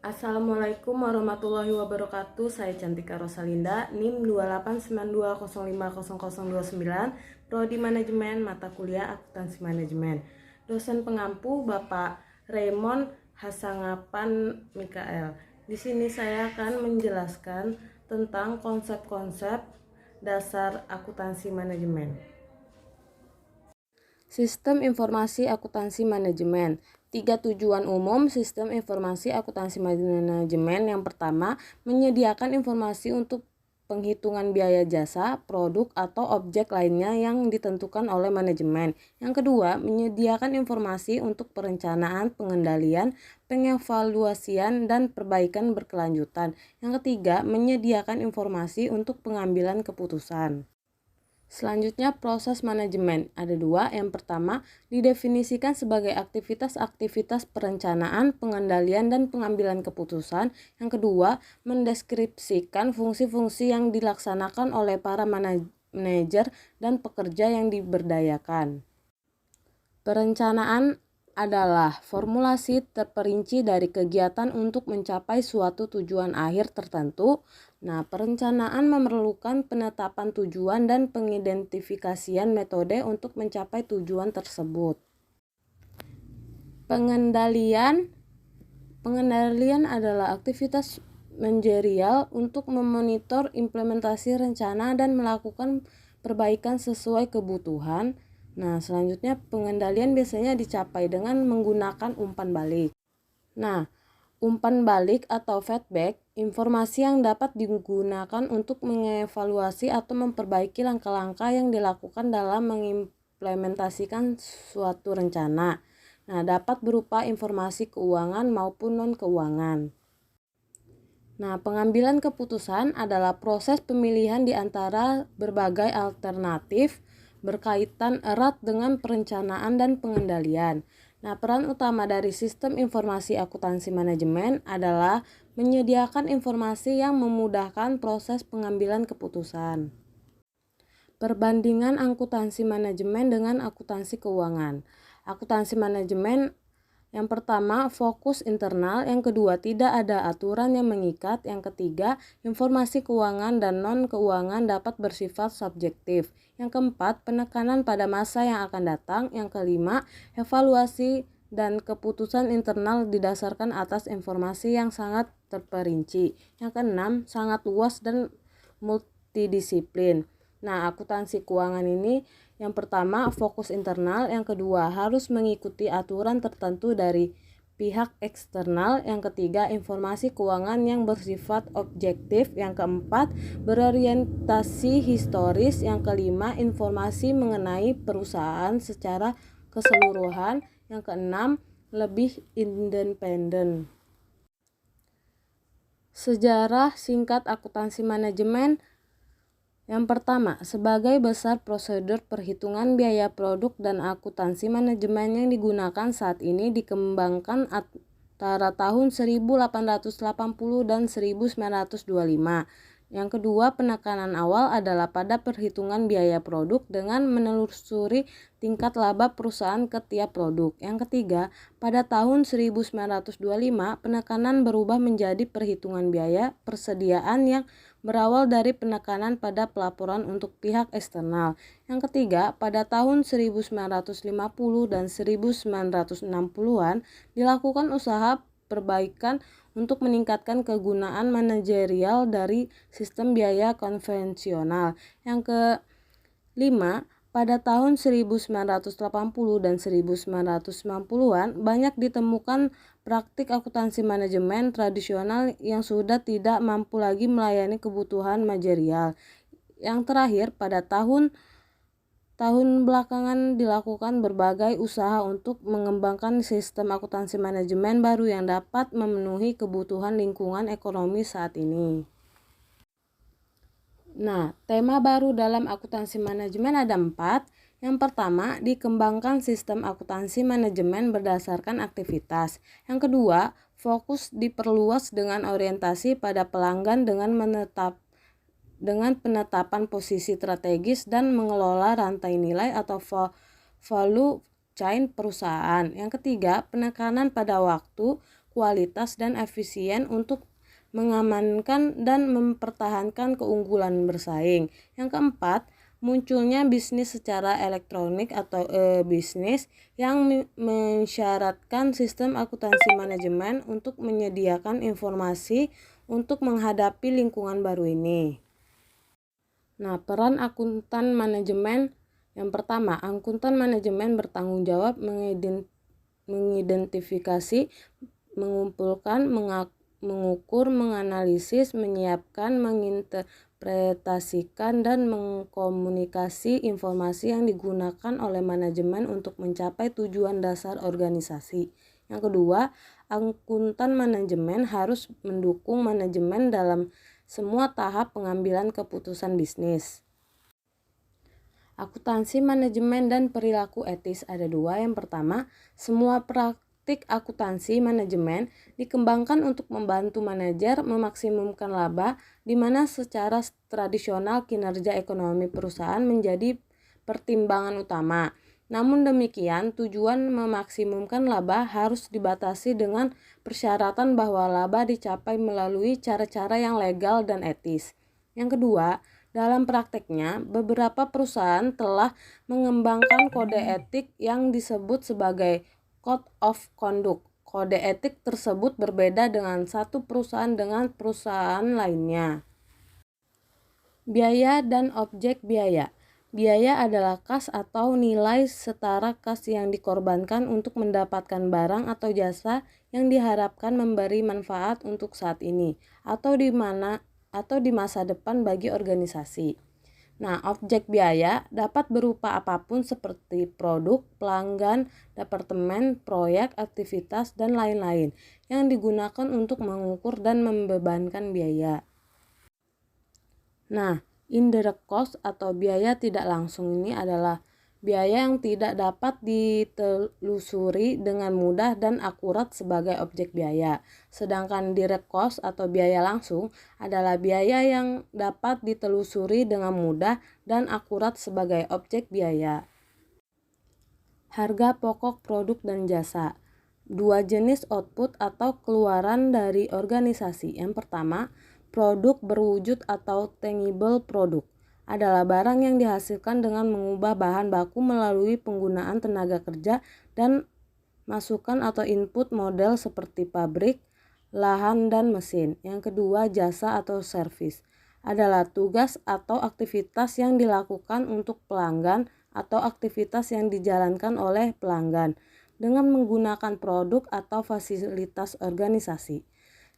Assalamualaikum warahmatullahi wabarakatuh. Saya Cantika Rosalinda, NIM 28920050029, Prodi Manajemen, mata kuliah Akuntansi Manajemen. Dosen pengampu Bapak Raymond Hasangapan Mikael. Di sini saya akan menjelaskan tentang konsep-konsep dasar akuntansi manajemen. Sistem Informasi Akuntansi Manajemen. 3 tujuan umum Sistem Informasi Akuntansi Manajemen. Yang pertama, menyediakan informasi untuk penghitungan biaya jasa, produk, atau objek lainnya yang ditentukan oleh manajemen. Yang kedua, menyediakan informasi untuk perencanaan, pengendalian, pengevaluasian, dan perbaikan berkelanjutan. Yang ketiga, menyediakan informasi untuk pengambilan keputusan. Selanjutnya, proses manajemen. Ada dua. Yang pertama, didefinisikan sebagai aktivitas-aktivitas perencanaan, pengendalian, dan pengambilan keputusan. Yang kedua, mendeskripsikan fungsi-fungsi yang dilaksanakan oleh para manajer dan pekerja yang diberdayakan. Perencanaan adalah formulasi terperinci dari kegiatan untuk mencapai suatu tujuan akhir tertentu. Nah, perencanaan memerlukan penetapan tujuan dan pengidentifikasian metode untuk mencapai tujuan tersebut. Pengendalian adalah aktivitas manajerial untuk memonitor implementasi rencana dan melakukan perbaikan sesuai kebutuhan. Nah, selanjutnya pengendalian biasanya dicapai dengan menggunakan umpan balik. Nah, umpan balik atau feedback, informasi yang dapat digunakan untuk mengevaluasi atau memperbaiki langkah-langkah yang dilakukan dalam mengimplementasikan suatu rencana. Nah, dapat berupa informasi keuangan maupun non-keuangan. Nah, pengambilan keputusan adalah proses pemilihan di antara berbagai alternatif berkaitan erat dengan perencanaan dan pengendalian. Nah, peran utama dari sistem informasi akuntansi manajemen adalah menyediakan informasi yang memudahkan proses pengambilan keputusan. Perbandingan akuntansi manajemen dengan akuntansi keuangan. Akuntansi manajemen yang pertama, fokus internal. Yang kedua, tidak ada aturan yang mengikat. Yang ketiga, informasi keuangan dan non-keuangan dapat bersifat subjektif. Yang keempat, penekanan pada masa yang akan datang. Yang kelima, evaluasi dan keputusan internal didasarkan atas informasi yang sangat terperinci. Yang keenam, sangat luas dan multidisiplin. Nah, akuntansi keuangan ini yang pertama, fokus internal. Yang kedua, harus mengikuti aturan tertentu dari pihak eksternal. Yang ketiga, informasi keuangan yang bersifat objektif. Yang keempat, berorientasi historis. Yang kelima, informasi mengenai perusahaan secara keseluruhan. Yang keenam, lebih independen. Sejarah singkat akuntansi manajemen. Yang pertama, sebagai besar prosedur perhitungan biaya produk dan akuntansi manajemen yang digunakan saat ini dikembangkan antara tahun 1880 dan 1925. Yang kedua, penekanan awal adalah pada perhitungan biaya produk dengan menelusuri tingkat laba perusahaan ke tiap produk. Yang ketiga, pada tahun 1925, penekanan berubah menjadi perhitungan biaya persediaan yang berawal dari penekanan pada pelaporan untuk pihak eksternal. Yang ketiga, pada tahun 1950 dan 1960-an dilakukan usaha perbaikan untuk meningkatkan kegunaan manajerial dari sistem biaya konvensional. Yang kelima, pada tahun 1980 dan 1990-an banyak ditemukan praktik akuntansi manajemen tradisional yang sudah tidak mampu lagi melayani kebutuhan manajerial. Yang terakhir, pada tahun belakangan dilakukan berbagai usaha untuk mengembangkan sistem akuntansi manajemen baru yang dapat memenuhi kebutuhan lingkungan ekonomi saat ini. Nah, tema baru dalam akuntansi manajemen ada 4. Yang pertama, dikembangkan sistem akuntansi manajemen berdasarkan aktivitas. Yang kedua, fokus diperluas dengan orientasi pada pelanggan dengan penetapan posisi strategis dan mengelola rantai nilai atau value chain perusahaan. Yang ketiga, penekanan pada waktu, kualitas dan efisien untuk mengamankan dan mempertahankan keunggulan bersaing. Yang keempat, munculnya bisnis secara elektronik atau bisnis yang mensyaratkan sistem akuntansi manajemen untuk menyediakan informasi untuk menghadapi lingkungan baru ini. Nah, peran akuntan manajemen yang pertama, akuntan manajemen bertanggung jawab mengidentifikasi, mengumpulkan, mengukur, menganalisis, menyiapkan, menginterpretasikan, dan mengkomunikasi informasi yang digunakan oleh manajemen untuk mencapai tujuan dasar organisasi. Yang kedua, akuntan manajemen harus mendukung manajemen dalam semua tahap pengambilan keputusan bisnis. Akuntansi manajemen dan perilaku etis ada dua. Yang pertama, semua praktik akuntansi manajemen dikembangkan untuk membantu manajer memaksimumkan laba, di mana secara tradisional kinerja ekonomi perusahaan menjadi pertimbangan utama. Namun demikian, tujuan memaksimumkan laba harus dibatasi dengan persyaratan bahwa laba dicapai melalui cara-cara yang legal dan etis. Yang kedua, dalam prakteknya, beberapa perusahaan telah mengembangkan kode etik yang disebut sebagai Code of Conduct. Kode etik tersebut berbeda dengan satu perusahaan dengan perusahaan lainnya. Biaya dan objek biaya. Biaya adalah kas atau nilai setara kas yang dikorbankan untuk mendapatkan barang atau jasa yang diharapkan memberi manfaat untuk saat ini atau di masa depan bagi organisasi. Nah, objek biaya dapat berupa apapun seperti produk, pelanggan, departemen, proyek, aktivitas, dan lain-lain yang digunakan untuk mengukur dan membebankan biaya. Nah, indirect cost atau biaya tidak langsung ini adalah biaya yang tidak dapat ditelusuri dengan mudah dan akurat sebagai objek biaya. Sedangkan direct cost atau biaya langsung adalah biaya yang dapat ditelusuri dengan mudah dan akurat sebagai objek biaya. Harga pokok produk dan jasa. Dua jenis output atau keluaran dari organisasi. Yang pertama, produk berwujud atau tangible product adalah barang yang dihasilkan dengan mengubah bahan baku melalui penggunaan tenaga kerja dan masukan atau input model seperti pabrik, lahan, dan mesin. Yang kedua, jasa atau service adalah tugas atau aktivitas yang dilakukan untuk pelanggan atau aktivitas yang dijalankan oleh pelanggan dengan menggunakan produk atau fasilitas organisasi.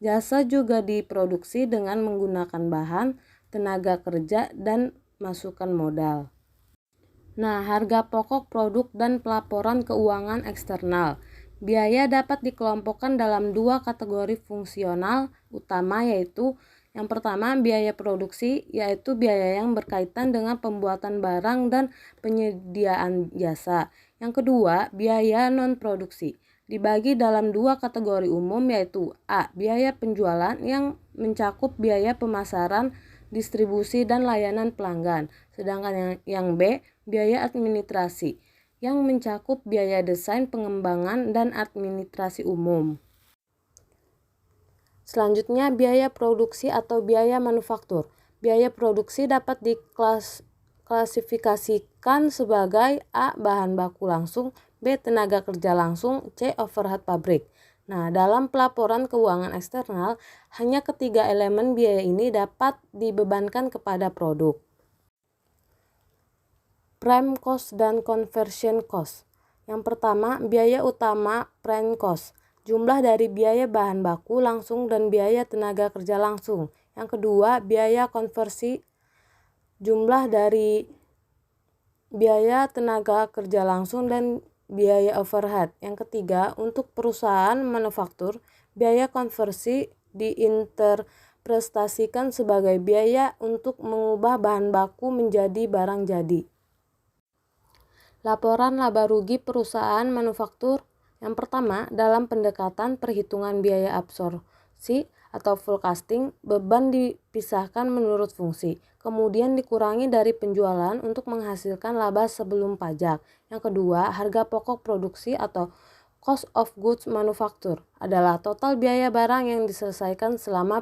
Jasa juga diproduksi dengan menggunakan bahan, tenaga kerja, dan masukan modal. Nah, harga pokok produk dan pelaporan keuangan eksternal. Biaya dapat dikelompokkan dalam dua kategori fungsional utama, yaitu yang pertama biaya produksi, yaitu biaya yang berkaitan dengan pembuatan barang dan penyediaan jasa. Yang kedua, biaya non-produksi. Dibagi dalam dua kategori umum, yaitu A. Biaya penjualan yang mencakup biaya pemasaran, distribusi, dan layanan pelanggan. Sedangkan yang B. Biaya administrasi yang mencakup biaya desain, pengembangan, dan administrasi umum. Selanjutnya, biaya produksi atau biaya manufaktur. Biaya produksi dapat diklasifikasikan sebagai A. Bahan baku langsung, B. Tenaga kerja langsung, C. Overhead pabrik. Nah, dalam pelaporan keuangan eksternal, hanya ketiga elemen biaya ini dapat dibebankan kepada produk. Prime cost dan conversion cost. Yang pertama, biaya utama prime cost, jumlah dari biaya bahan baku langsung dan biaya tenaga kerja langsung. Yang kedua, biaya konversi, jumlah dari biaya tenaga kerja langsung dan biaya overhead. Yang ketiga, untuk perusahaan manufaktur, biaya konversi diinterpretasikan sebagai biaya untuk mengubah bahan baku menjadi barang jadi. Laporan laba rugi perusahaan manufaktur. Yang pertama, dalam pendekatan perhitungan biaya absorpsi atau forecasting, beban dipisahkan menurut fungsi, kemudian dikurangi dari penjualan untuk menghasilkan laba sebelum pajak. Yang kedua, harga pokok produksi atau Cost of goods manufacture adalah total biaya barang yang diselesaikan selama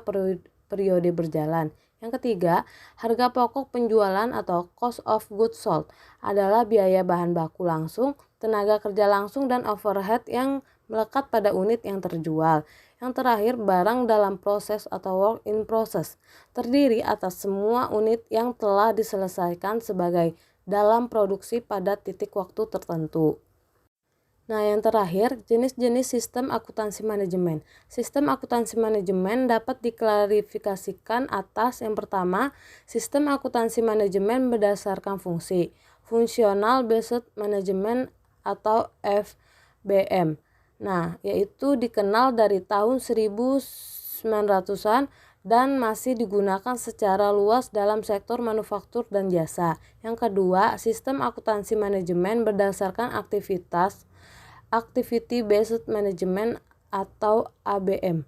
periode berjalan. Yang ketiga, harga pokok penjualan atau cost of goods sold adalah biaya bahan baku langsung, tenaga kerja langsung, dan overhead yang melekat pada unit yang terjual. Yang terakhir, barang dalam proses atau work in process terdiri atas semua unit yang telah diselesaikan sebagai dalam produksi pada titik waktu tertentu. Nah, yang terakhir, jenis-jenis sistem akuntansi manajemen. Sistem akuntansi manajemen dapat diklarifikasikan atas yang pertama, sistem akuntansi manajemen berdasarkan fungsi, Functional Based Management atau FBM. Nah, yaitu dikenal dari tahun 1900-an dan masih digunakan secara luas dalam sektor manufaktur dan jasa. Yang kedua, sistem akuntansi manajemen berdasarkan aktivitas Activity Based Management atau ABM,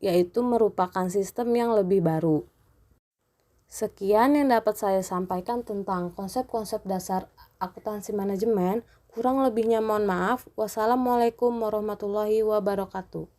yaitu merupakan sistem yang lebih baru. Sekian yang dapat saya sampaikan tentang konsep-konsep dasar akuntansi manajemen. Kurang lebihnya mohon maaf. Wassalamualaikum warahmatullahi wabarakatuh.